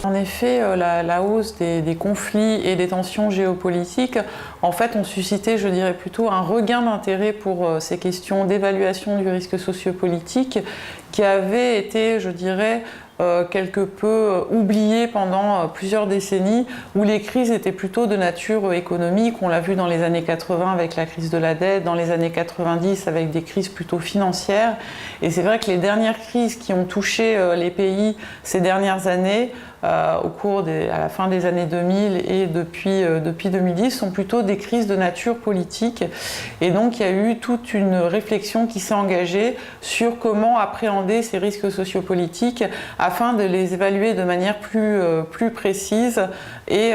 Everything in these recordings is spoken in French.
En effet, la hausse des conflits et des tensions géopolitiques, en fait, ont suscité, je dirais plutôt, un regain d'intérêt pour ces questions d'évaluation du risque sociopolitique qui avaient été, je dirais, quelque peu oubliées pendant plusieurs décennies, où les crises étaient plutôt de nature économique. On l'a vu dans les années 80 avec la crise de la dette, dans les années 90 avec des crises plutôt financières. Et c'est vrai que les dernières crises qui ont touché les pays ces dernières années, à la fin des années 2000 et depuis 2010, sont plutôt des crises de nature politique. Et donc il y a eu toute une réflexion qui s'est engagée sur comment appréhender ces risques sociopolitiques afin de les évaluer de manière plus précise et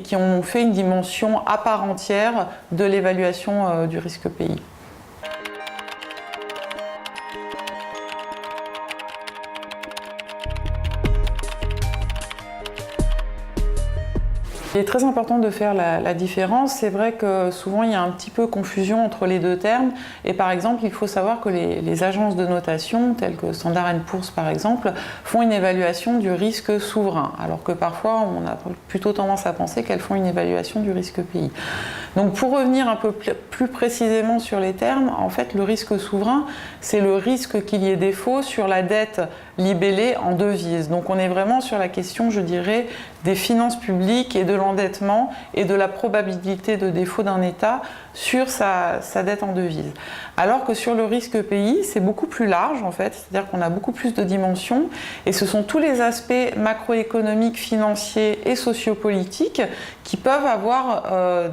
qui ont fait une dimension à part entière de l'évaluation du risque pays. Il est très important de faire la différence. C'est vrai que souvent il y a un petit peu confusion entre les deux termes. Et par exemple, il faut savoir que les agences de notation, telles que Standard & Poor's par exemple, font une évaluation du risque souverain, alors que parfois on a plutôt tendance à penser qu'elles font une évaluation du risque pays. Donc pour revenir un peu plus précisément sur les termes, en fait le risque souverain, c'est le risque qu'il y ait défaut sur la dette libellée en devises. Donc on est vraiment sur la question, je dirais, des finances publiques et de l'endettement et de la probabilité de défaut d'un État sur sa dette en devises. Alors que sur le risque pays, c'est beaucoup plus large en fait, c'est-à-dire qu'on a beaucoup plus de dimensions et ce sont tous les aspects macroéconomiques, financiers et sociopolitiques qui peuvent avoir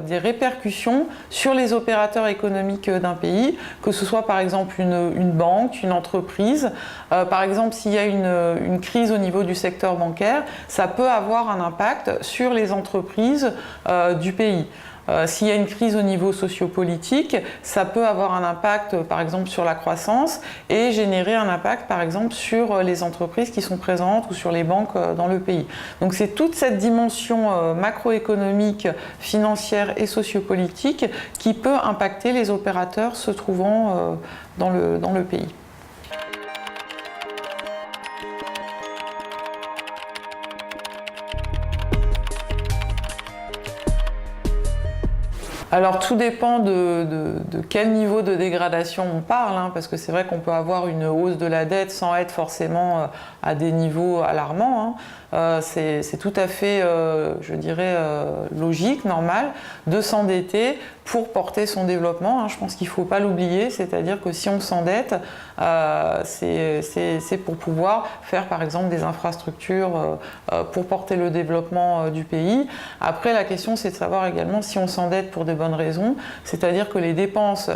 des répercussions sur les opérateurs économiques d'un pays, que ce soit par exemple une banque, une entreprise. Par exemple, s'il y a une crise au niveau du secteur bancaire, ça peut avoir un impact sur les entreprises du pays. S'il y a une crise au niveau sociopolitique, ça peut avoir un impact par exemple sur la croissance et générer un impact par exemple sur les entreprises qui sont présentes ou sur les banques dans le pays. Donc c'est toute cette dimension macroéconomique, financière et sociopolitique qui peut impacter les opérateurs se trouvant dans le pays. Alors tout dépend de quel niveau de dégradation on parle, hein, parce que c'est vrai qu'on peut avoir une hausse de la dette sans être forcément à des niveaux alarmants. C'est tout à fait, je dirais, logique, normal, de s'endetter pour porter son développement. Je pense qu'il ne faut pas l'oublier, c'est-à-dire que si on s'endette, c'est pour pouvoir faire par exemple des infrastructures pour porter le développement du pays. Après, la question c'est de savoir également si on s'endette pour de bonnes raisons, c'est-à-dire que les dépenses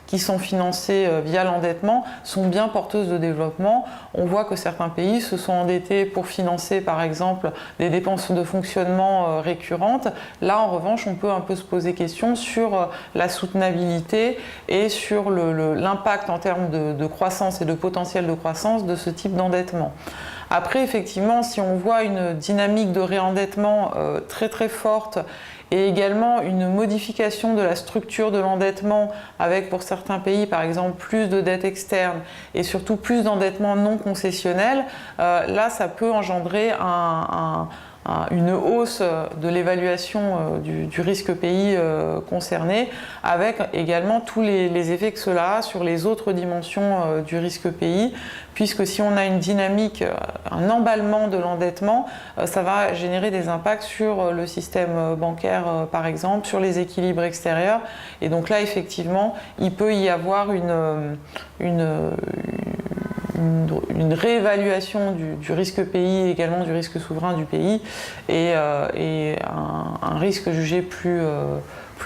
qui sont financées via l'endettement sont bien porteuses de développement. On voit que certains pays se sont endettés pour financer par exemple des dépenses de fonctionnement récurrentes. Là en revanche on peut un peu se poser question sur la soutenabilité et sur l'impact en termes de croissance et de potentiel de croissance de ce type d'endettement. Après effectivement si on voit une dynamique de réendettement très très forte et également une modification de la structure de l'endettement avec pour certains pays par exemple plus de dette externe et surtout plus d'endettement non concessionnel, là ça peut engendrer une hausse de l'évaluation du risque pays concerné, avec également tous les effets que cela a sur les autres dimensions du risque pays, puisque si on a une dynamique, un emballement de l'endettement, ça va générer des impacts sur le système bancaire par exemple, sur les équilibres extérieurs, et donc là effectivement il peut y avoir une réévaluation du risque pays, également du risque souverain du pays, et un risque jugé plus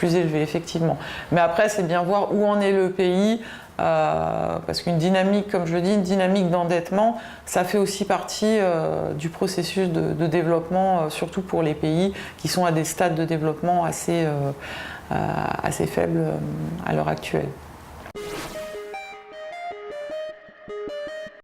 élevé, effectivement. Mais après, c'est bien voir où en est le pays, parce qu'une dynamique, comme je le dis, une dynamique d'endettement, ça fait aussi partie du processus de développement, surtout pour les pays qui sont à des stades de développement assez faibles à l'heure actuelle.